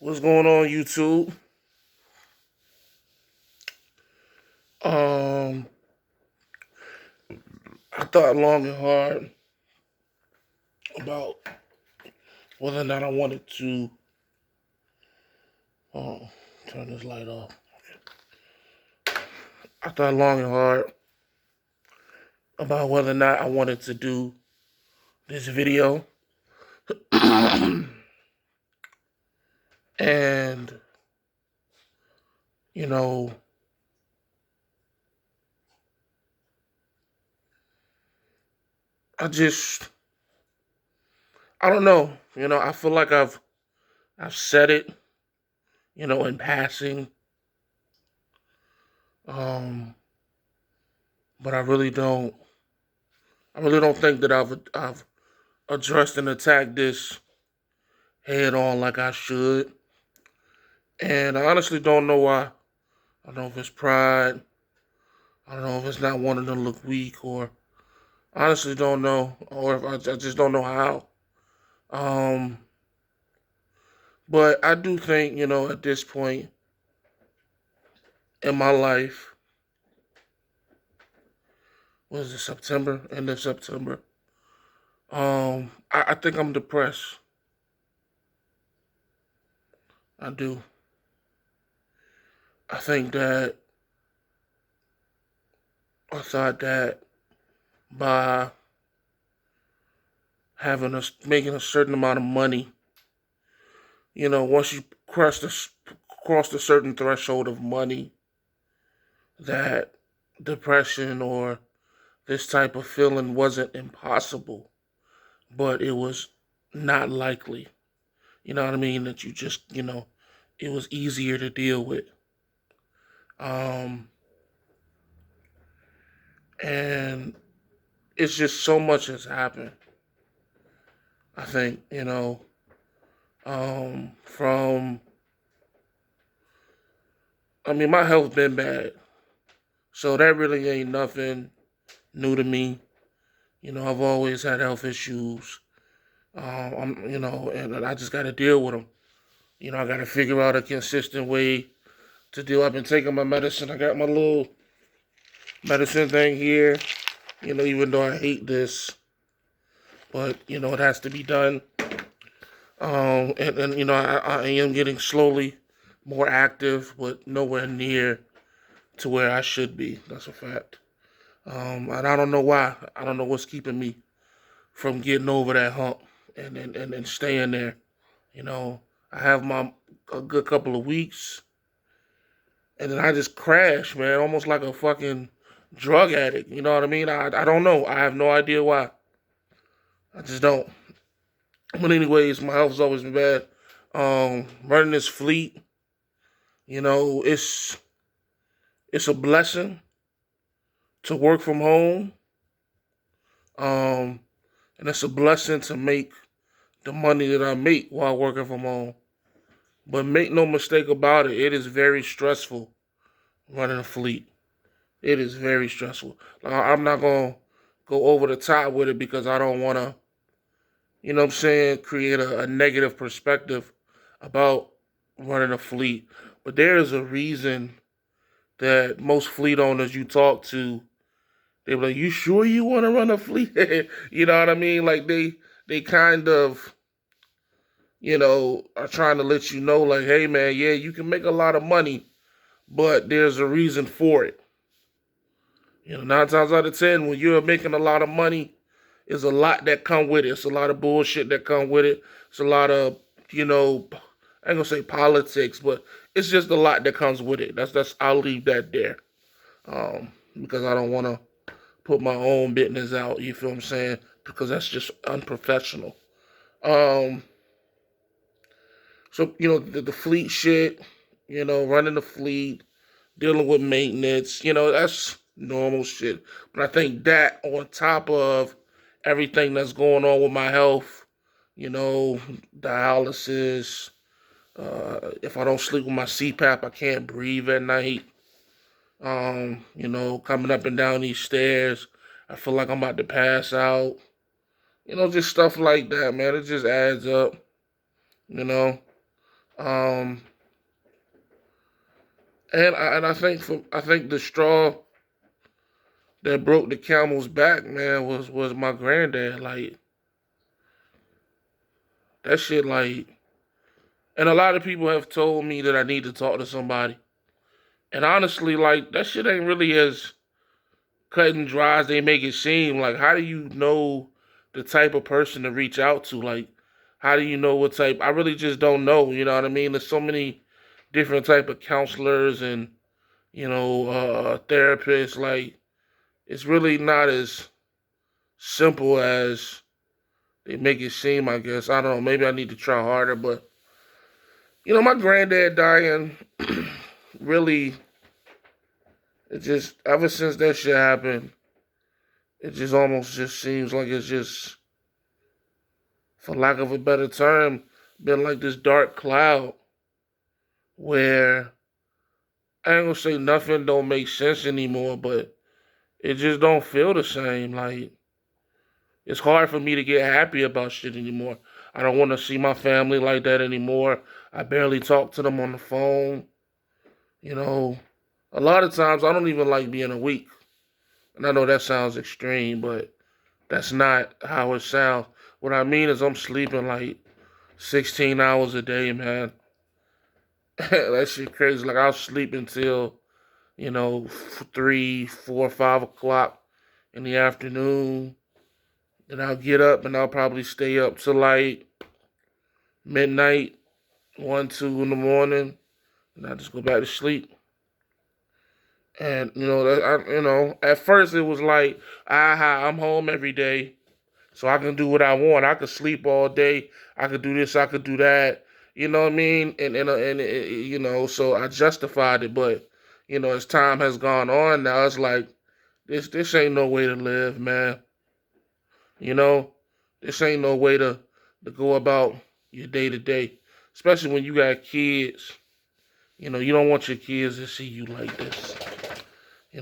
What's going on, YouTube? Um, I thought long and hard about whether or not I wanted to oh, turn this light off. I thought long and hard about whether or not I wanted to do this video. And, you know, I just I don't know. I feel like I've said it, in passing. Um, but I really don't think that I've addressed and attacked this head on like I should. And I honestly don't know why. I don't know if it's pride. I don't know if it's not wanting to look weak, or honestly don't know, or if I just don't know how. Um, but I do think, at this point in my life, what is it, September, end of September? I think I'm depressed. I do. I think that I thought that by making a certain amount of money, once you cross a certain threshold of money, that depression or this type of feeling wasn't impossible, but it was not likely. You know what I mean? That you just, it was easier to deal with. Um, and it's just so much has happened. I think, from, I mean, my health been bad. So that really ain't nothing new to me. I've always had health issues. And I just got to deal with them. I got to figure out a consistent way to deal. I've been taking my medicine. I got my little medicine thing here. Even though I hate this, but it has to be done. And I am getting slowly more active, but nowhere near to where I should be. That's a fact. And I don't know why. I don't know what's keeping me from getting over that hump and staying there. You know, I have a good couple of weeks, and then I just crash, man, almost like a fucking drug addict. You know what I mean? I don't know. I have no idea why. I just don't. But anyways, my health's always been bad. Running this fleet, it's a blessing to work from home. Um, and it's a blessing to make the money that I make while working from home. But make no mistake about it, it is very stressful running a fleet. It is very stressful. I'm not gonna go over the top with it because I don't wanna, create a negative perspective about running a fleet. But there is a reason that most fleet owners you talk to, they be like, "You sure you want to run a fleet?" You know what I mean? Like they kind of, are trying to let you know, like, "Hey, man, yeah, you can make a lot of money, but there's a reason for it." 9 times out of 10, when you're making a lot of money, there's a lot that come with it. It's a lot of bullshit that come with it. It's a lot of, I ain't gonna say politics, but it's just a lot that comes with it. That's I'll leave that there. Because I don't wanna put my own business out, you feel what I'm saying? Because that's just unprofessional. Um, so the fleet shit, running the fleet, dealing with maintenance, that's normal shit. But I think that on top of everything that's going on with my health, dialysis, if I don't sleep with my CPAP, I can't breathe at night. Coming up and down these stairs, I feel like I'm about to pass out. Just stuff like that, man. It just adds up, you know. Um, and I think the straw that broke the camel's back, man, was my granddad. Like that shit, like, and a lot of people have told me that I need to talk to somebody. And honestly, like that shit ain't really as cut and dry as they make it seem. Like, how do you know the type of person to reach out to? Like, how do you know what type? I really just don't know. You know what I mean? There's so many different type of counselors and therapists. Like, it's really not as simple as they make it seem. I guess I don't know. Maybe I need to try harder. But my granddad dying really. It just ever since that shit happened, it just almost just seems like it's just, for lack of a better term, been like this dark cloud where I ain't gonna say nothing don't make sense anymore, but it just don't feel the same. Like it's hard for me to get happy about shit anymore. I don't want to see my family like that anymore. I barely talk to them on the phone. You know, a lot of times I don't even like being awake. And I know that sounds extreme, but that's not how it sounds. What I mean is I'm sleeping like 16 hours a day, man. That shit crazy. Like I'll sleep until, 3, 4, 5 o'clock in the afternoon. Then I'll get up and I'll probably stay up till like midnight, 1, 2 in the morning. And I just go back to sleep. And, at first it was like, I'm home every day. So I can do what I want. I could sleep all day. I could do this. I could do that. You know what I mean? So I justified it. But as time has gone on, now it's like this ain't no way to live, man. You know, this ain't no way to go about your day to day, especially when you got kids. You don't want your kids to see you like this.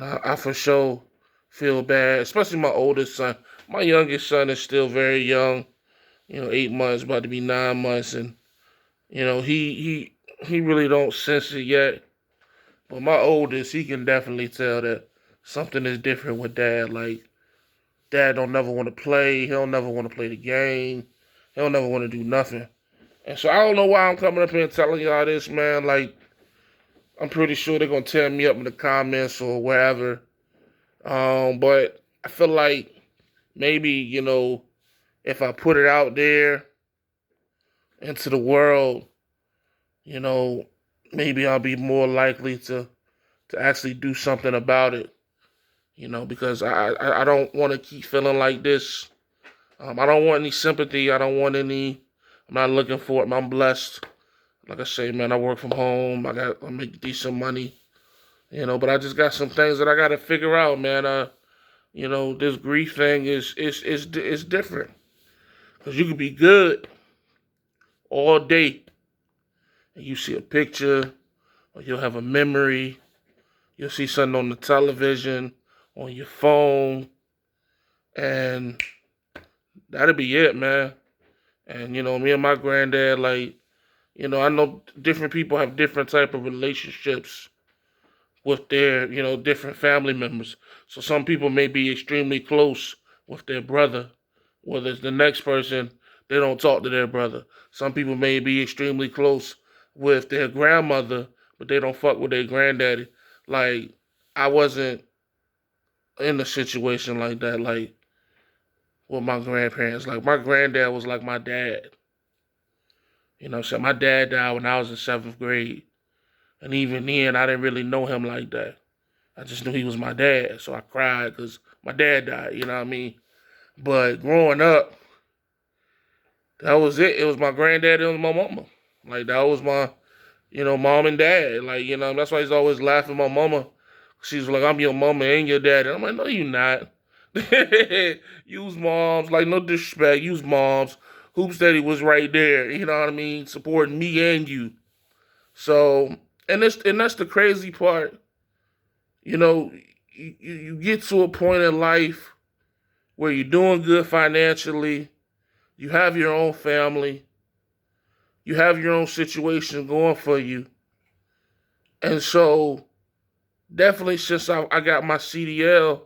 I for sure feel bad, especially my oldest son. My youngest son is still very young, 8 months, about to be 9 months, and he really don't sense it yet. But my oldest, he can definitely tell that something is different with dad. Like dad don't never want to play. He don't never want to play the game. He don't never want to do nothing. And so I don't know why I'm coming up here and telling y'all this, man. Like I'm pretty sure they're gonna tear me up in the comments or wherever. But I feel like maybe if I put it out there into the world, you know, maybe I'll be more likely to actually do something about it. Because I don't want to keep feeling like this. I don't want any sympathy. I don't want any. I'm not looking for it. I'm blessed. Like I say, man, I work from home. I make decent money. But I just got some things that I got to figure out, man. This grief thing is different because you could be good all day and you see a picture or you'll have a memory. You'll see something on the television, on your phone, and that'll be it, man. And me and my granddad, like, I know different people have different type of relationships with their, different family members. So some people may be extremely close with their brother, whether it's the next person, they don't talk to their brother. Some people may be extremely close with their grandmother, but they don't fuck with their granddaddy. Like, I wasn't in a situation like that, like, with my grandparents. Like, my granddad was like my dad. So my dad died when I was in 7th grade. And even then, I didn't really know him like that. I just knew he was my dad, so I cried because my dad died, you know what I mean? But growing up, that was it. It was my granddad and my mama. Like, that was my, mom and dad. Like, that's why he's always laughing at my mama. She's like, I'm your mama and your dad. And I'm like, no, you not. Use moms. Like, no disrespect. Use moms. Hoops Daddy was right there, you know what I mean? Supporting me and you. So, and that's the crazy part. You get to a point in life where you're doing good financially, you have your own family, you have your own situation going for you. And so, definitely since I got my CDL,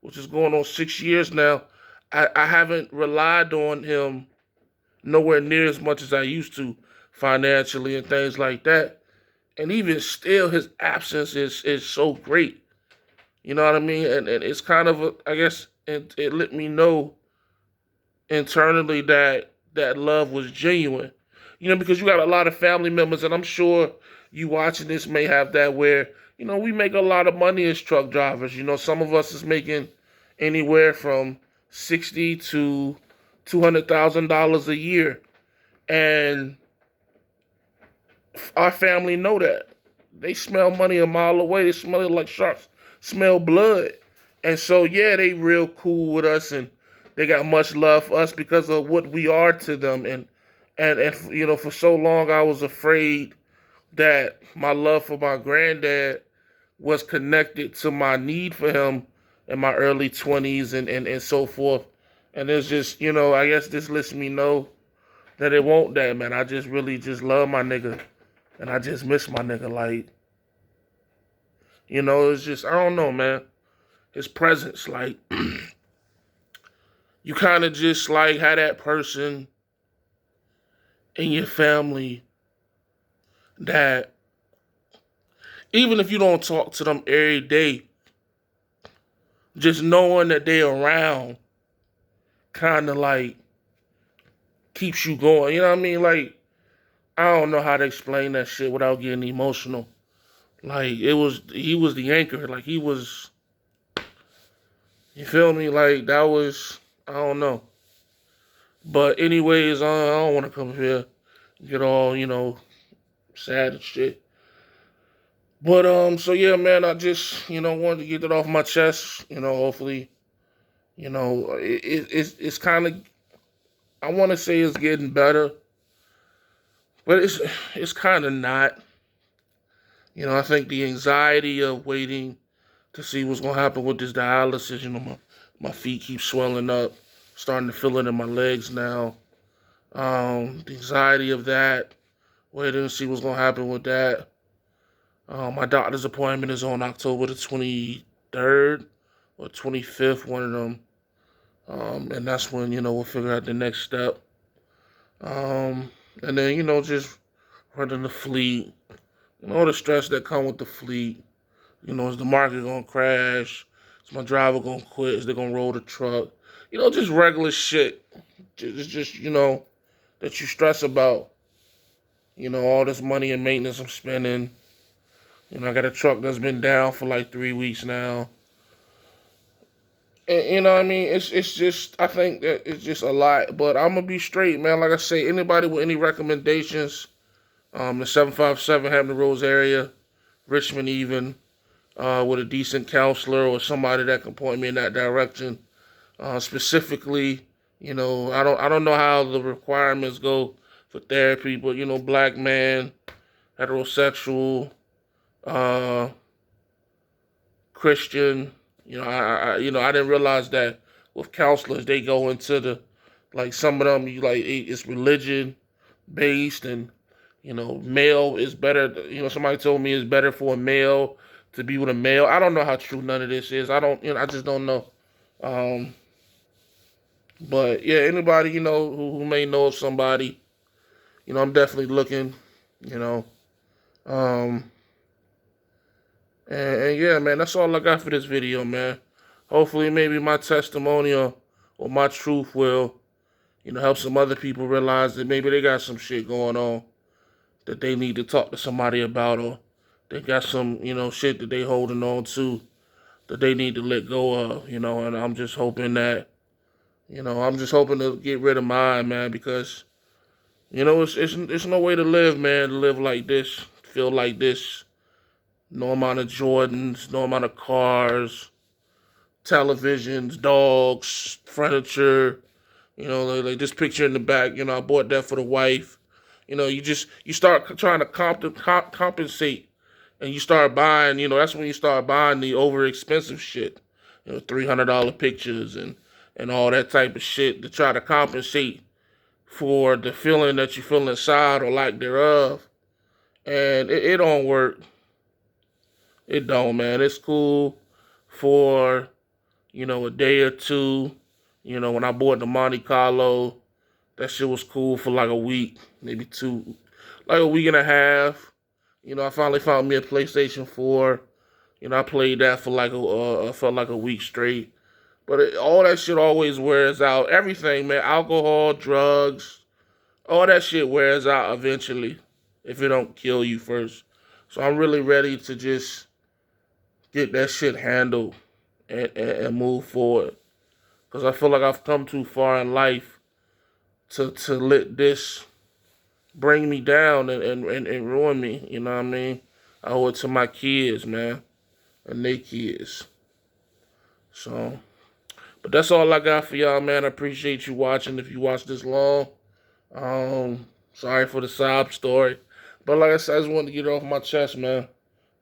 which is going on 6 years now, I haven't relied on him nowhere near as much as I used to financially and things like that. And even still, his absence is so great. You know what I mean? And it's kind of, I guess, it let me know internally that that love was genuine. You know, because you got a lot of family members, and I'm sure you watching this may have that where, we make a lot of money as truck drivers. Some of us is making anywhere from 60 to $200,000 a year. And our family know that. They smell money a mile away. They smell it like sharks smell blood. And so, yeah, they real cool with us, and they got much love for us because of what we are to them. And for so long I was afraid that my love for my granddad was connected to my need for him in my early 20s and so forth. And it's just, I guess this lets me know that it won't that, man. I just really just love my nigga. And I just miss my nigga. Like, it's just, I don't know, man. His presence, like, you kind of just, like, had that person in your family that, even if you don't talk to them every day, just knowing that they're around kind of, like, keeps you going. You know what I mean? Like, I don't know how to explain that shit without getting emotional. Like, he was the anchor. Like, he was, you feel me? Like, that was, I don't know. But anyways, I don't want to come here and get all, sad and shit. But, so yeah, man, I just, wanted to get that off my chest. Hopefully, it's kind of, I want to say it's getting better, but it's kind of not. I think the anxiety of waiting to see what's going to happen with this dialysis, my feet keep swelling up, starting to feel it in my legs now. The anxiety of that, waiting to see what's going to happen with that. My doctor's appointment is on October the 23rd or 25th, one of them. And that's when, we'll figure out the next step. And then, just running the fleet, all the stress that come with the fleet. Is the market going to crash? Is my driver going to quit? Is they going to roll the truck? Just regular shit. Just that you stress about. All this money and maintenance I'm spending. I got a truck that's been down for like 3 weeks now. And, you know what I mean? It's just, I think that it's just a lot. But I'm going to be straight, man. Like I say, anybody with any recommendations, the 757 Hampton Roads area, Richmond even, with a decent counselor or somebody that can point me in that direction. Specifically, I don't know how the requirements go for therapy, but black man, heterosexual, Christian. I didn't realize that with counselors they go into the, like, some of them it's religion based, and male is better. Somebody told me it's better for a male to be with a male. I don't know how true none of this is. I just don't know. But yeah, anybody who may know of somebody, I'm definitely looking. Um, and yeah, man, that's all I got for this video, man. Hopefully, maybe my testimony or my truth will, help some other people realize that maybe they got some shit going on that they need to talk to somebody about, or they got some, shit that they holding on to that they need to let go of, and I'm just hoping that, I'm just hoping to get rid of mine, man, because, it's no way to live, man, to live like this, feel like this. No amount of Jordans, no amount of cars, televisions, dogs, furniture. Like this picture in the back, I bought that for the wife. You start trying to compensate, and you start buying, that's when you start buying the over expensive shit. $300 pictures and all that type of shit to try to compensate for the feeling that you feel inside or lack thereof. And it don't work. It don't, man. It's cool for, a day or two. When I bought the Monte Carlo, that shit was cool for like a week, maybe two, like a week and a half. I finally found me a PlayStation 4. I played that for like felt like a week straight. But all that shit always wears out. Everything, man. Alcohol, drugs, all that shit wears out eventually if it don't kill you first. So I'm really ready to just get that shit handled and move forward. Because I feel like I've come too far in life to let this bring me down and ruin me. You know what I mean? I owe it to my kids, man, and they kids. So, but that's all I got for y'all, man. I appreciate you watching. If you watched this long, sorry for the sob story. But like I said, I just wanted to get it off my chest, man.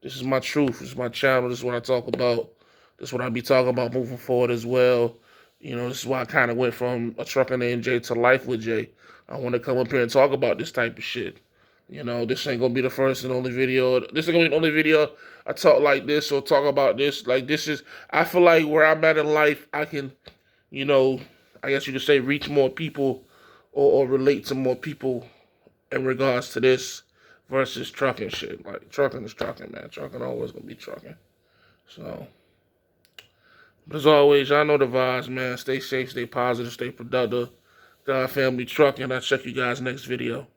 This is my truth. This is my channel. This is what I talk about. This is what I'll be talking about moving forward as well. This is why I kind of went from a trucker named Jay to life with Jay. I want to come up here and talk about this type of shit. This ain't gonna be the first and only video. This ain't gonna be the only video I talk like this or talk about this. Like this is, I feel like where I'm at in life, I can, I guess you could say reach more people or relate to more people in regards to this versus trucking shit. Like trucking is trucking, man. Trucking always gonna be trucking. So, but as always, y'all know the vibes, man. Stay safe, stay positive, stay productive. God, family, trucking. I'll check you guys next video.